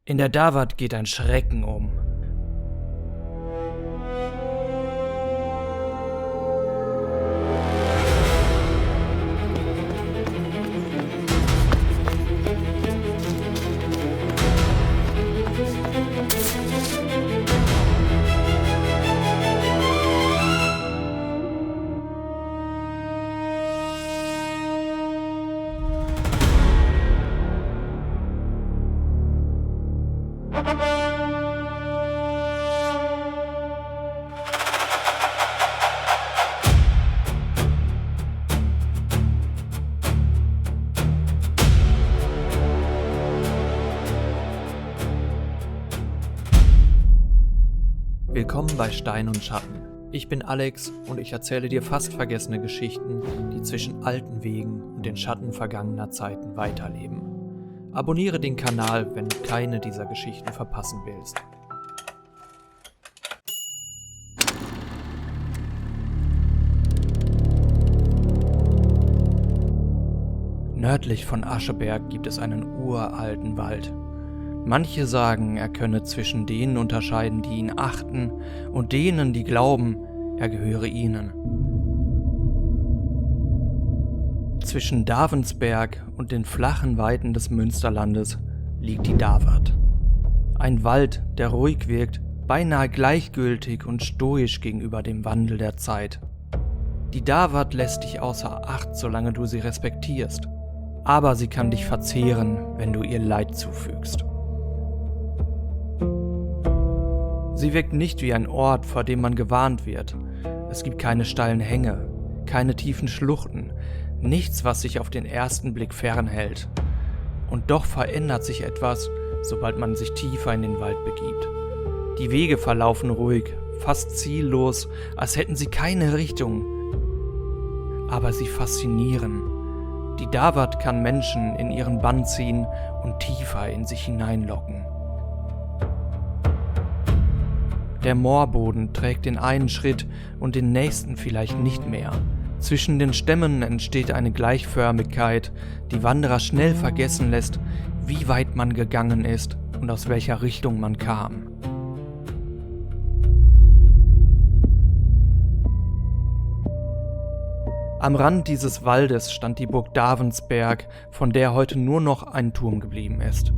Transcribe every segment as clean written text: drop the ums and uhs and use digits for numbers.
In der Dawat geht ein Schrecken um. Willkommen bei Stein und Schatten. Ich bin Alex und ich erzähle dir fast vergessene Geschichten, die zwischen alten Wegen und den Schatten vergangener Zeiten weiterleben. Abonniere den Kanal, wenn du keine dieser Geschichten verpassen willst. Nördlich von Ascheberg gibt es einen uralten Wald. Manche sagen, er könne zwischen denen unterscheiden, die ihn achten, und denen, die glauben, er gehöre ihnen. Zwischen Davensberg und den flachen Weiten des Münsterlandes liegt die Dawat. Ein Wald, der ruhig wirkt, beinahe gleichgültig und stoisch gegenüber dem Wandel der Zeit. Die Dawat lässt dich außer Acht, solange du sie respektierst, aber sie kann dich verzehren, wenn du ihr Leid zufügst. Sie wirkt nicht wie ein Ort, vor dem man gewarnt wird. Es gibt keine steilen Hänge, keine tiefen Schluchten, nichts, was sich auf den ersten Blick fernhält. Und doch verändert sich etwas, sobald man sich tiefer in den Wald begibt. Die Wege verlaufen ruhig, fast ziellos, als hätten sie keine Richtung. Aber sie faszinieren. Die Dawat kann Menschen in ihren Bann ziehen und tiefer in sich hineinlocken. Der Moorboden trägt den einen Schritt und den nächsten vielleicht nicht mehr. Zwischen den Stämmen entsteht eine Gleichförmigkeit, die Wanderer schnell vergessen lässt, wie weit man gegangen ist und aus welcher Richtung man kam. Am Rand dieses Waldes stand die Burg Davensberg, von der heute nur noch ein Turm geblieben ist.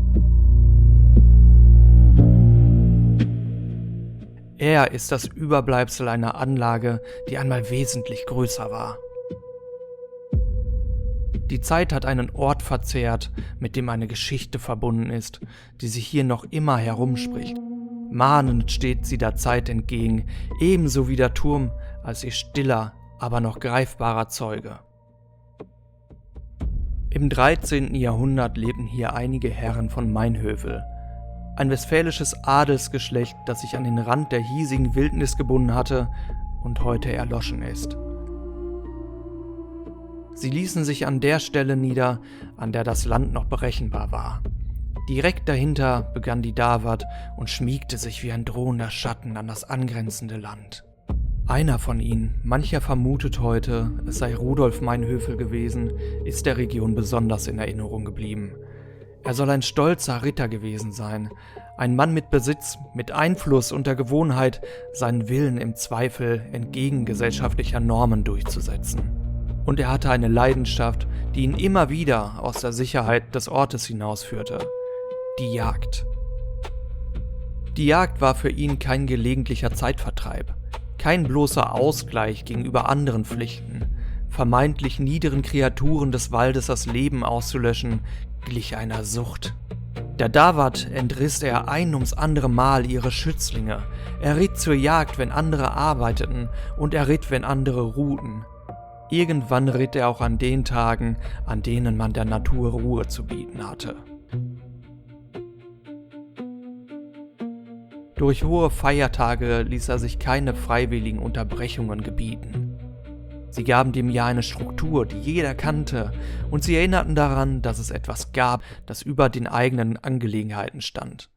Er ist das Überbleibsel einer Anlage, die einmal wesentlich größer war. Die Zeit hat einen Ort verzehrt, mit dem eine Geschichte verbunden ist, die sich hier noch immer herumspricht. Mahnend steht sie der Zeit entgegen, ebenso wie der Turm als ihr stiller, aber noch greifbarer Zeuge. Im 13. Jahrhundert lebten hier einige Herren von Mainhövel. Ein westfälisches Adelsgeschlecht, das sich an den Rand der hiesigen Wildnis gebunden hatte und heute erloschen ist. Sie ließen sich an der Stelle nieder, an der das Land noch berechenbar war. Direkt dahinter begann die Dawat und schmiegte sich wie ein drohender Schatten an das angrenzende Land. Einer von ihnen, mancher vermutet heute, es sei Rudolf Mainhövel gewesen, ist der Region besonders in Erinnerung geblieben. Er soll ein stolzer Ritter gewesen sein, ein Mann mit Besitz, mit Einfluss und der Gewohnheit, seinen Willen im Zweifel entgegen gesellschaftlicher Normen durchzusetzen. Und er hatte eine Leidenschaft, die ihn immer wieder aus der Sicherheit des Ortes hinausführte: die Jagd. Die Jagd war für ihn kein gelegentlicher Zeitvertreib, kein bloßer Ausgleich gegenüber anderen Pflichten. Vermeintlich niederen Kreaturen des Waldes das Leben auszulöschen, glich einer Sucht. Der Dawat entriss er ein ums andere Mal ihre Schützlinge. Er ritt zur Jagd, wenn andere arbeiteten, und er ritt, wenn andere ruhten. Irgendwann ritt er auch an den Tagen, an denen man der Natur Ruhe zu bieten hatte. Durch hohe Feiertage ließ er sich keine freiwilligen Unterbrechungen gebieten. Sie gaben dem Jahr eine Struktur, die jeder kannte, und sie erinnerten daran, dass es etwas gab, das über den eigenen Angelegenheiten stand.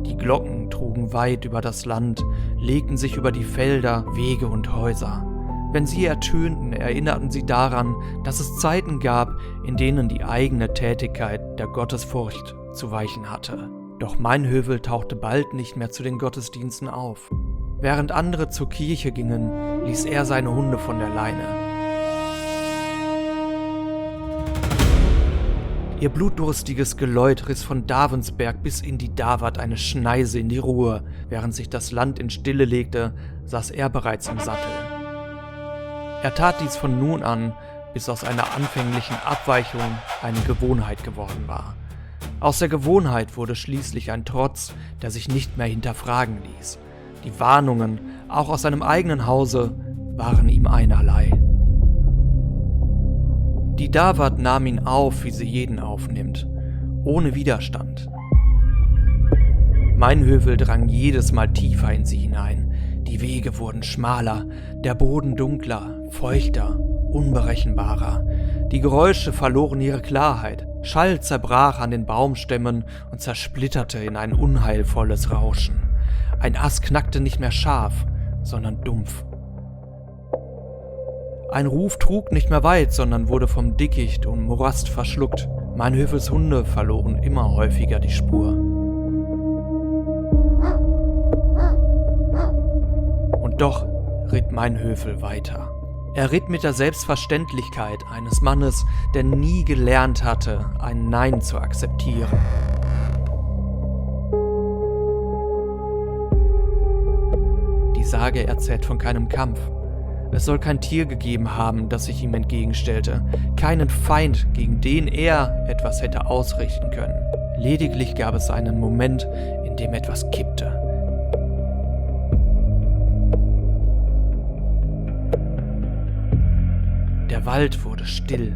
Die Glocken trugen zogen weit über das Land, legten sich über die Felder, Wege und Häuser. Wenn sie ertönten, erinnerten sie daran, dass es Zeiten gab, in denen die eigene Tätigkeit der Gottesfurcht zu weichen hatte. Doch Meinhövel tauchte bald nicht mehr zu den Gottesdiensten auf. Während andere zur Kirche gingen, ließ er seine Hunde von der Leine. Ihr blutdurstiges Geläut riss von Davensberg bis in die Davart eine Schneise in die Ruhe. Während sich das Land in Stille legte, saß er bereits im Sattel. Er tat dies von nun an, bis aus einer anfänglichen Abweichung eine Gewohnheit geworden war. Aus der Gewohnheit wurde schließlich ein Trotz, der sich nicht mehr hinterfragen ließ. Die Warnungen, auch aus seinem eigenen Hause, waren ihm einerlei. Die Davart nahm ihn auf, wie sie jeden aufnimmt, ohne Widerstand. Meinhövel drang jedes Mal tiefer in sie hinein. Die Wege wurden schmaler, der Boden dunkler, feuchter, unberechenbarer. Die Geräusche verloren ihre Klarheit. Schall zerbrach an den Baumstämmen und zersplitterte in ein unheilvolles Rauschen. Ein Ast knackte nicht mehr scharf, sondern dumpf. Ein Ruf trug nicht mehr weit, sondern wurde vom Dickicht und Morast verschluckt. Meinhövels Hunde verloren immer häufiger die Spur. Und doch ritt Meinhövel weiter. Er ritt mit der Selbstverständlichkeit eines Mannes, der nie gelernt hatte, ein Nein zu akzeptieren. Die Sage erzählt von keinem Kampf. Es soll kein Tier gegeben haben, das sich ihm entgegenstellte, keinen Feind, gegen den er etwas hätte ausrichten können. Lediglich gab es einen Moment, in dem etwas kippte. Der Wald wurde still.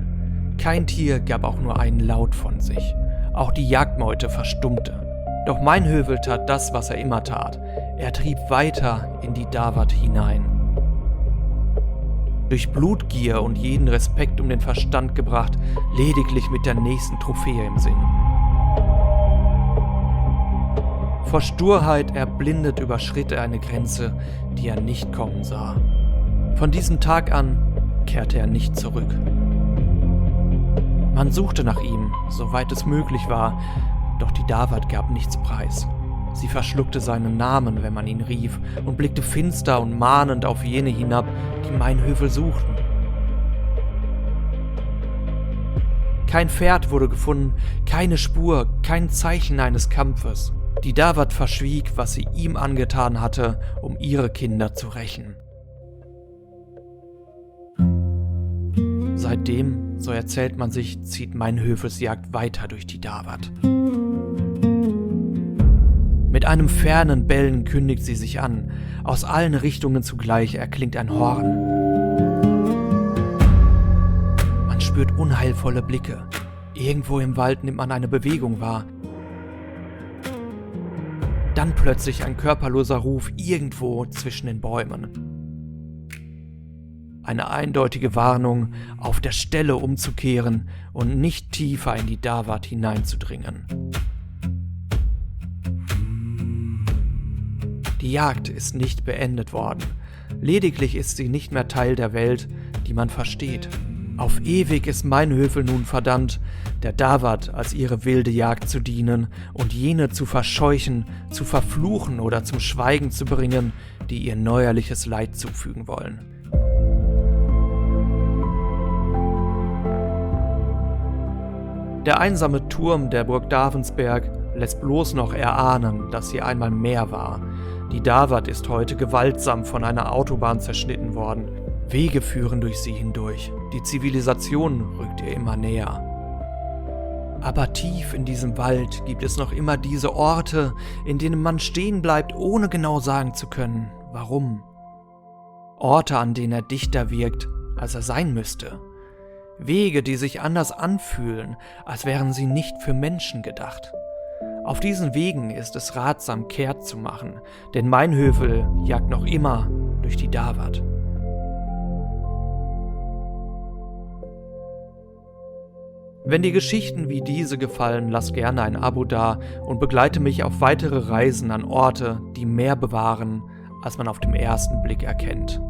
Kein Tier gab auch nur einen Laut von sich. Auch die Jagdmeute verstummte. Doch Meinhövel tat das, was er immer tat. Er trieb weiter in die Davart hinein. Durch Blutgier und jeden Respekt um den Verstand gebracht, lediglich mit der nächsten Trophäe im Sinn. Vor Sturheit erblindet überschritt er eine Grenze, die er nicht kommen sah. Von diesem Tag an kehrte er nicht zurück. Man suchte nach ihm, soweit es möglich war, doch die Davart gab nichts preis. Sie verschluckte seinen Namen, wenn man ihn rief, und blickte finster und mahnend auf jene hinab, die Meinhövel suchten. Kein Pferd wurde gefunden, keine Spur, kein Zeichen eines Kampfes. Die Davart verschwieg, was sie ihm angetan hatte, um ihre Kinder zu rächen. Seitdem, so erzählt man sich, zieht Meinhövels Jagd weiter durch die Davart. Mit einem fernen Bellen kündigt sie sich an. Aus allen Richtungen zugleich erklingt ein Horn. Man spürt unheilvolle Blicke. Irgendwo im Wald nimmt man eine Bewegung wahr. Dann plötzlich ein körperloser Ruf irgendwo zwischen den Bäumen. Eine eindeutige Warnung, auf der Stelle umzukehren und nicht tiefer in die Davart hineinzudringen. Die Jagd ist nicht beendet worden. Lediglich ist sie nicht mehr Teil der Welt, die man versteht. Auf ewig ist Meinhövel nun verdammt, der Davart als ihre wilde Jagd zu dienen und jene zu verscheuchen, zu verfluchen oder zum Schweigen zu bringen, die ihr neuerliches Leid zufügen wollen. Der einsame Turm der Burg Davensberg lässt bloß noch erahnen, dass sie einmal mehr war. Die Davart ist heute gewaltsam von einer Autobahn zerschnitten worden. Wege führen durch sie hindurch. Die Zivilisation rückt ihr immer näher. Aber tief in diesem Wald gibt es noch immer diese Orte, in denen man stehen bleibt, ohne genau sagen zu können, warum. Orte, an denen er dichter wirkt, als er sein müsste. Wege, die sich anders anfühlen, als wären sie nicht für Menschen gedacht. Auf diesen Wegen ist es ratsam, kehrt zu machen, denn Meinhövel jagt noch immer durch die Davart. Wenn dir Geschichten wie diese gefallen, lass gerne ein Abo da und begleite mich auf weitere Reisen an Orte, die mehr bewahren, als man auf den ersten Blick erkennt.